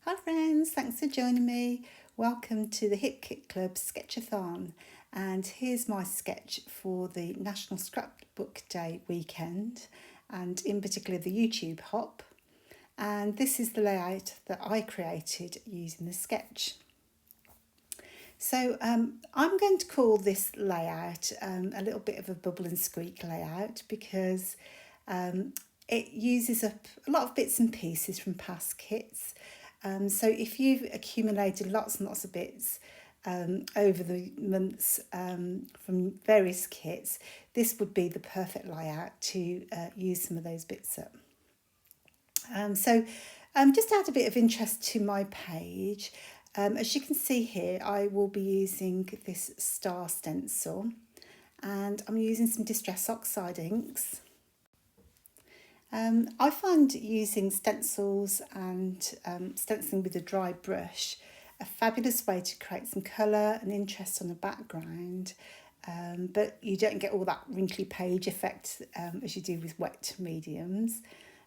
Hi friends, thanks for joining me. Welcome to the Hip Kit Club Sketch-a-thon, and here's my sketch for the National Scrapbook Day weekend, and in particular the YouTube hop. And this is the layout that I created using the sketch. So I'm going to call this layout a little bit of a bubble and squeak layout because it uses up a lot of bits and pieces from past kits. So if you've accumulated lots and lots of bits over the months from various kits, this would be the perfect layout to use some of those bits up. Just to add a bit of interest to my page, as you can see here, I will be using this star stencil, and I'm using some Distress Oxide inks. I find using stencils and stenciling with a dry brush a fabulous way to create some colour and interest on the background, but you don't get all that wrinkly page effect as you do with wet mediums.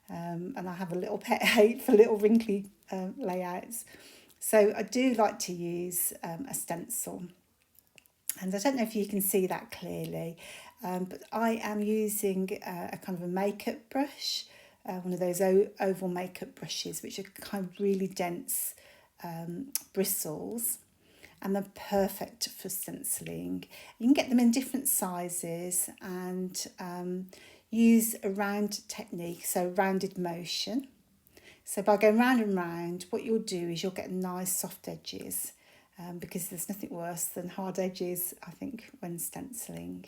And I have a little pet hate for little wrinkly layouts. So I do like to use a stencil. And I don't know if you can see that clearly, but I am using a kind of a makeup brush, one of those oval makeup brushes, which are kind of really dense bristles, and they're perfect for stenciling. You can get them in different sizes and use a round technique, so rounded motion. So by going round and round, what you'll do is you'll get nice soft edges, because there's nothing worse than hard edges, I think, when stenciling.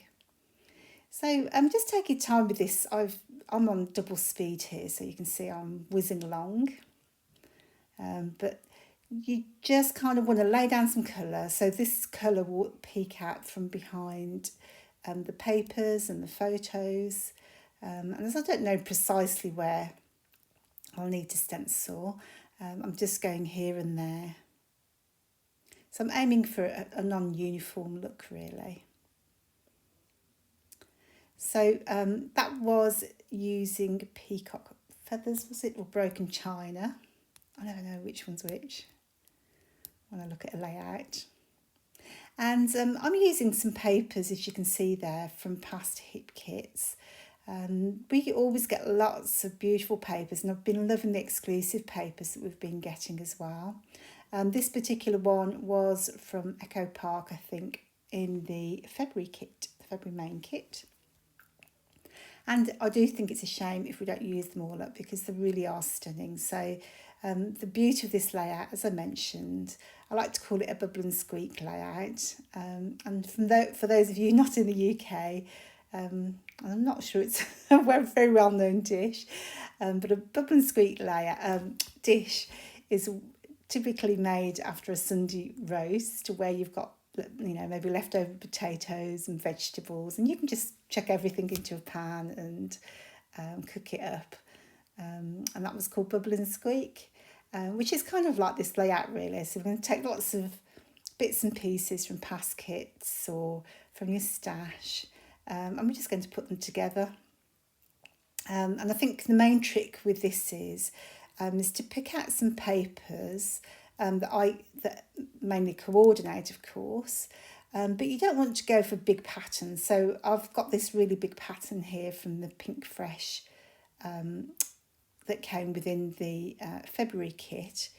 So just take your time with this. I'm on double speed here, so you can see I'm whizzing along. But you just kind of want to lay down some colour. So this colour will peek out from behind the papers and the photos. And as I don't know precisely where I'll need to stencil, I'm just going here and there. So I'm aiming for a non-uniform look, really. So that was using peacock feathers, was it, or broken china? I never know which one's which when I look at a layout. And I'm using some papers, as you can see there, from past hip kits. We always get lots of beautiful papers, and I've been loving the exclusive papers that we've been getting as well. This particular one was from Echo Park, I think, in the February kit, the February main kit. And I do think it's a shame if we don't use them all up, because they really are stunning. So the beauty of this layout, as I mentioned, I like to call it a bubble and squeak layout. And for those of you not in the UK, I'm not sure it's a very well-known dish, but a bubble and squeak dish is typically made after a Sunday roast, where you've got, maybe leftover potatoes and vegetables, and you can just chuck everything into a pan and cook it up. And that was called Bubble and Squeak, which is kind of like this layout, really. So we're going to take lots of bits and pieces from past kits or from your stash, and we're just going to put them together. And I think the main trick with this is to pick out some papers that mainly coordinate, of course, but you don't want to go for big patterns. So I've got this really big pattern here from the Pink Fresh that came within the February kit.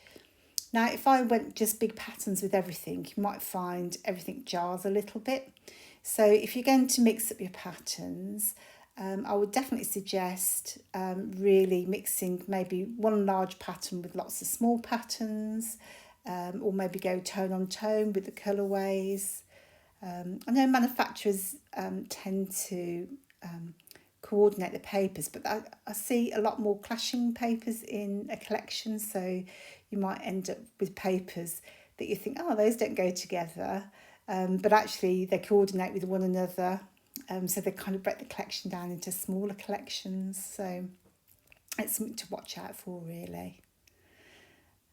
Now, if I went just big patterns with everything, you might find everything jars a little bit. So if you're going to mix up your patterns, I would definitely suggest really mixing maybe one large pattern with lots of small patterns, or maybe go tone on tone with the colourways. I know manufacturers tend to coordinate the papers, but I see a lot more clashing papers in a collection, so you might end up with papers that you think, oh, those don't go together, but actually they coordinate with one another. So they kind of break the collection down into smaller collections. So it's something to watch out for, really.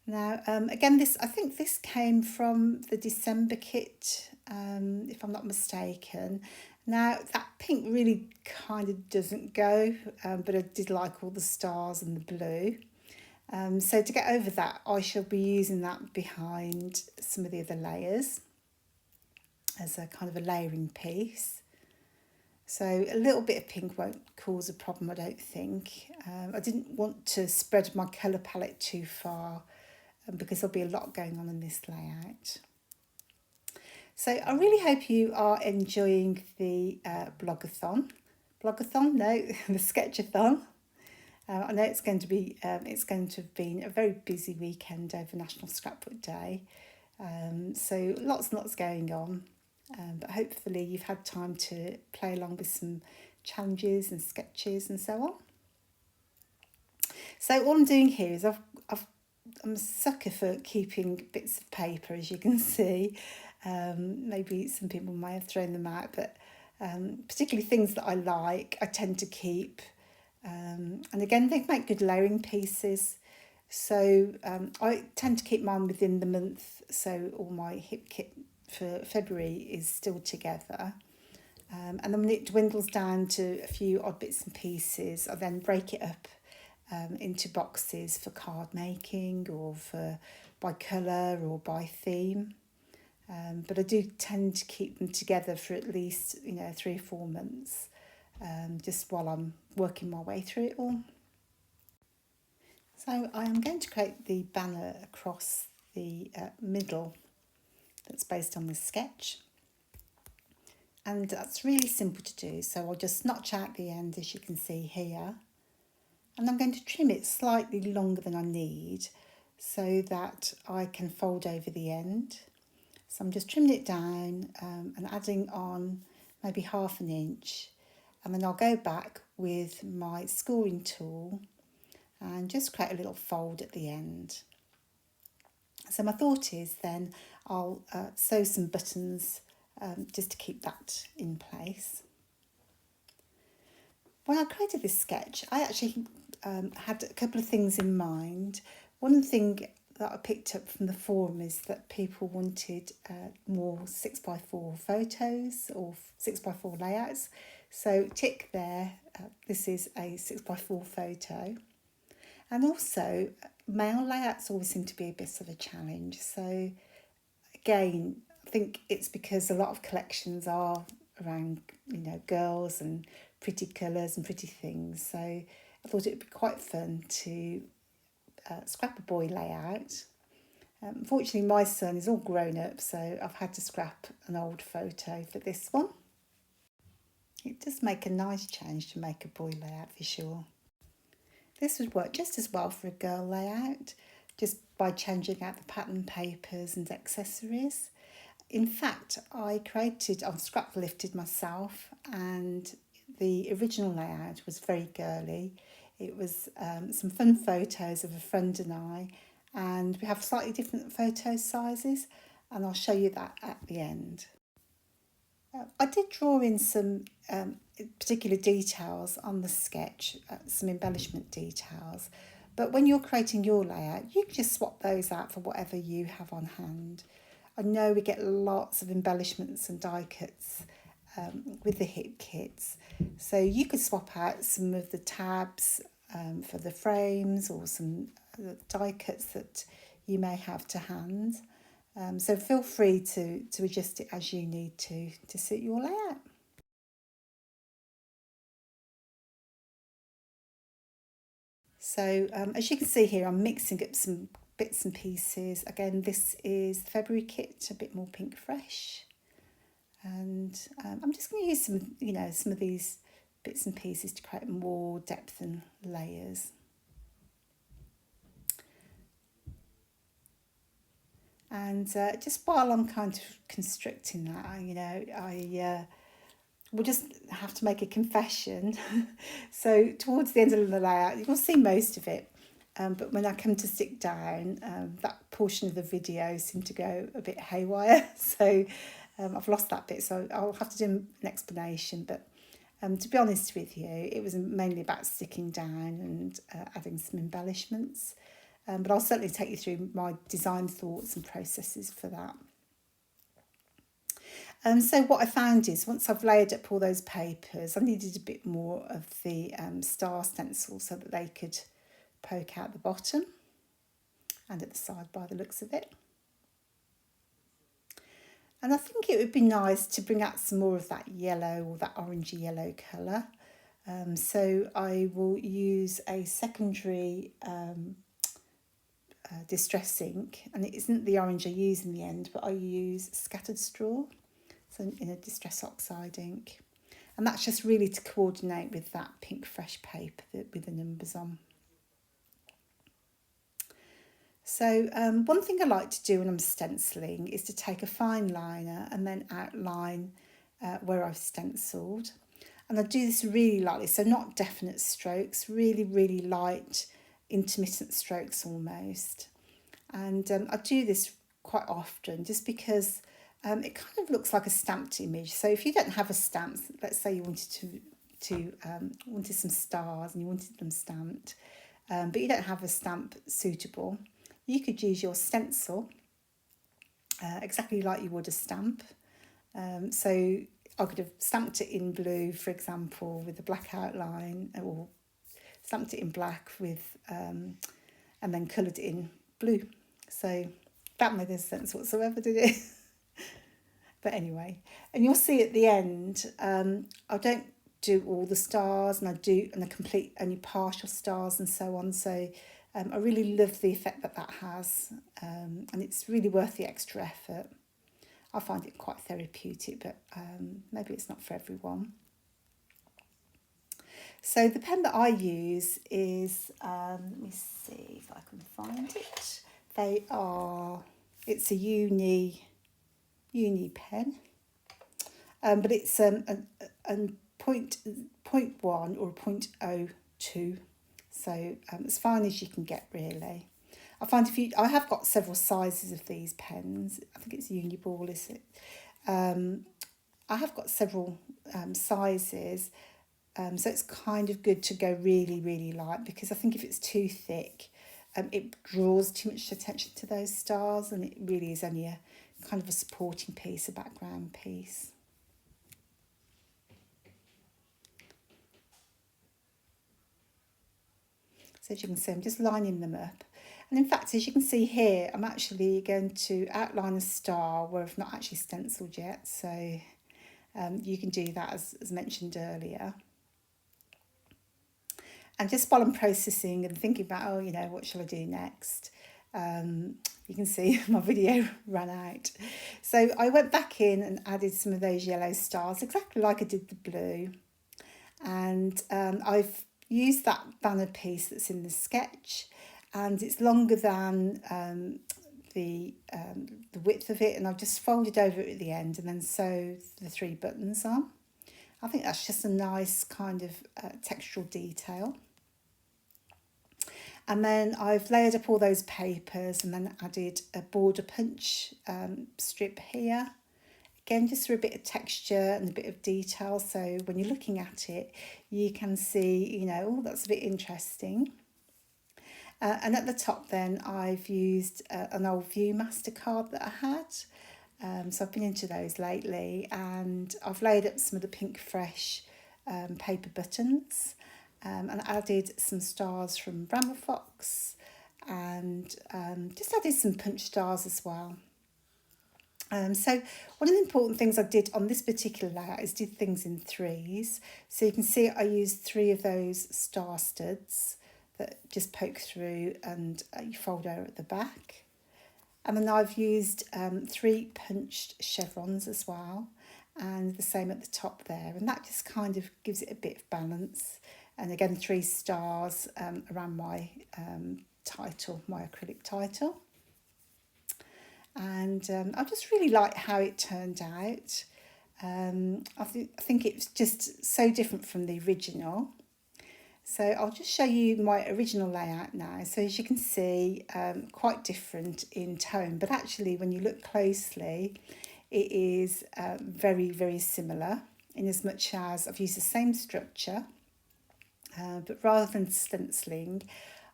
Now, again, I think this came from the December kit, if I'm not mistaken. Now, that pink really kind of doesn't go, but I did like all the stars and the blue. So to get over that, I shall be using that behind some of the other layers as a kind of a layering piece. So a little bit of pink won't cause a problem, I don't think. I didn't want to spread my colour palette too far because there'll be a lot going on in this layout. So I really hope you are enjoying the blogathon. Blogathon? No, the sketch-a-thon. I know it's going to have been a very busy weekend over National Scrapbook Day. So lots and lots going on. But hopefully you've had time to play along with some challenges and sketches and so on. So all I'm doing here is I'm a sucker for keeping bits of paper, as you can see. Maybe some people may have thrown them out, but particularly things that I like, I tend to keep. And again, they make good layering pieces. So I tend to keep mine within the month, so all my hip kit for February is still together. And then when it dwindles down to a few odd bits and pieces, I then break it up into boxes for card making or for by colour or by theme. But I do tend to keep them together for at least 3 or 4 months, just while I'm working my way through it all. So I am going to create the banner across the middle that's based on this sketch. And that's really simple to do. So I'll just notch out the end, as you can see here. And I'm going to trim it slightly longer than I need so that I can fold over the end. So I'm just trimming it down and adding on maybe 1/2 inch. And then I'll go back with my scoring tool and just create a little fold at the end. So my thought is then I'll sew some buttons just to keep that in place. When I created this sketch, I actually had a couple of things in mind. One thing that I picked up from the forum is that people wanted more 6x4 photos or 6x4 layouts. So tick there, this is a 6x4 photo. And also, male layouts always seem to be a bit of a challenge. So again, I think it's because a lot of collections are around, girls and pretty colours and pretty things. So I thought it would be quite fun to scrap a boy layout. Unfortunately, my son is all grown up, so I've had to scrap an old photo for this one. It does make a nice change to make a boy layout for sure. This would work just as well for a girl layout, just by changing out the pattern papers and accessories. In fact, I've scrap lifted myself, and the original layout was very girly. It was some fun photos of a friend and we have slightly different photo sizes, and I'll show you that at the end. I did draw in some particular details on the sketch, some embellishment details, but when you're creating your layout, you can just swap those out for whatever you have on hand. I know we get lots of embellishments and die cuts with the hip kits, so you could swap out some of the tabs for the frames or some die cuts that you may have to hand. So feel free to adjust it as you need to suit your layout. So as you can see here, I'm mixing up some bits and pieces. Again, this is the February kit, a bit more pink fresh. And I'm just going to use some of these bits and pieces to create more depth and layers. And just while I'm kind of constructing that, I will just have to make a confession. So towards the end of the layout, you'll see most of it. But when I come to stick down, that portion of the video seemed to go a bit haywire. So I've lost that bit. So I'll have to do an explanation. But to be honest with you, it was mainly about sticking down and adding some embellishments. But I'll certainly take you through my design thoughts and processes for that. So what I found is once I've layered up all those papers, I needed a bit more of the star stencil so that they could poke out the bottom. and at the side by the looks of it. And I think it would be nice to bring out some more of that yellow or that orangey yellow colour. So I will use a secondary distress ink, and it isn't the orange I use in the end, but I use scattered straw, so in a distress oxide ink. And that's just really to coordinate with that pink fresh paper with the numbers on. So one thing I like to do when I'm stenciling is to take a fine liner and then outline where I've stenciled. And I do this really lightly, so not definite strokes, really, really light, intermittent strokes almost. And I do this quite often just because it kind of looks like a stamped image. So if you don't have a stamp, let's say you wanted wanted some stars and you wanted them stamped, but you don't have a stamp suitable, you could use your stencil exactly like you would a stamp. So I could have stamped it in blue, for example, with a black outline, or stamped it in black with, and then coloured it in blue. So that made no sense whatsoever, did it? But anyway, and you'll see at the end, I don't do all the stars, and I complete only partial stars and so on. So I really love the effect that has, and it's really worth the extra effort. I find it quite therapeutic, but maybe it's not for everyone. So the pen that I use is, let me see if I can find it. It's a uni pen, but it's a 0.1 or 0.02. So as fine as you can get, really. I find I have got several sizes of these pens. I think it's Uniball, is it? I have got several sizes, so it's kind of good to go really, really light, because I think if it's too thick, it draws too much attention to those stars, and it really is only a kind of a supporting piece, a background piece. So as you can see, I'm just lining them up. And in fact, as you can see here, I'm actually going to outline a star where I've not actually stenciled yet. So you can do that as mentioned earlier. And just while I'm processing and thinking about, what shall I do next? You can see my video ran out. So I went back in and added some of those yellow stars, exactly like I did the blue. And I've used that banner piece that's in the sketch, and it's longer than the width of it, and I've just folded over it at the end and then sewed the 3 buttons on. I think that's just a nice kind of textural detail. And then I've layered up all those papers and then added a border punch strip here. Again, just for a bit of texture and a bit of detail, so when you're looking at it, you can see, oh, that's a bit interesting. And at the top then, I've used an old Viewmaster card that I had. So I've been into those lately, and I've laid up some of the pink fresh paper buttons, and added some stars from Bramble Fox, and just added some punch stars as well. So one of the important things I did on this particular layout is did things in 3s. So you can see I used 3 of those star studs that just poke through, and you fold over at the back. And then I've used 3 punched chevrons as well, and the same at the top there. And that just kind of gives it a bit of balance. And again, 3 stars around my title, my acrylic title. And I just really like how it turned out. I think it's just so different from the original. So I'll just show you my original layout now. So as you can see, quite different in tone, but actually when you look closely, it is very, very similar, in as much as I've used the same structure, but rather than stenciling,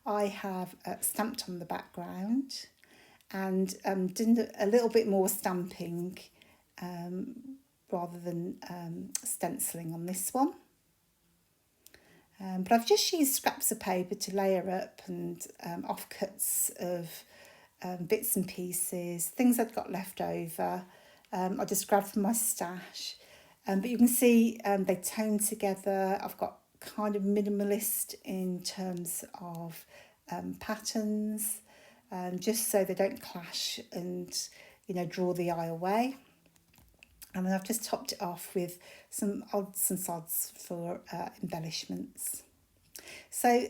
I have stamped on the background and done a little bit more stamping rather than stenciling on this one. But I've just used scraps of paper to layer up, and offcuts of bits and pieces, things I've got left over. I just grabbed from my stash. But you can see they tone together. I've got kind of minimalist in terms of patterns, just so they don't clash and, you know, draw the eye away. And then I've just topped it off with some odds and sods for embellishments. So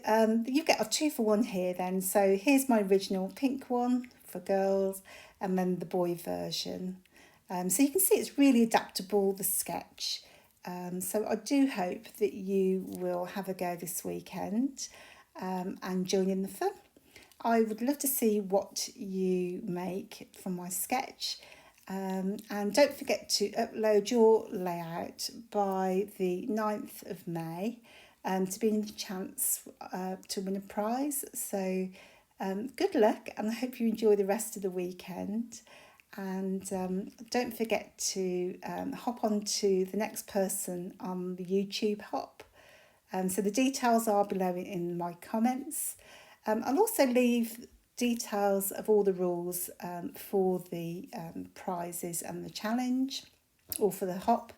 you get a 2-for-1 here then. So here's my original pink one for girls, and then the boy version. So you can see it's really adaptable, the sketch. So I do hope that you will have a go this weekend and join in the fun. I would love to see what you make from my sketch. And don't forget to upload your layout by the 9th of May to be in the chance to win a prize. So good luck, and I hope you enjoy the rest of the weekend. And don't forget to hop on to the next person on the YouTube hop. So the details are below in my comments. I'll also leave details of all the rules for the prizes and the challenge, or for the hop.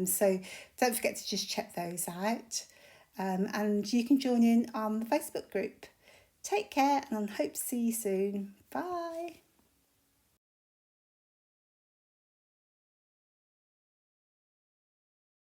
So don't forget to just check those out. And you can join in on the Facebook group. Take care, and I hope to see you soon. Bye.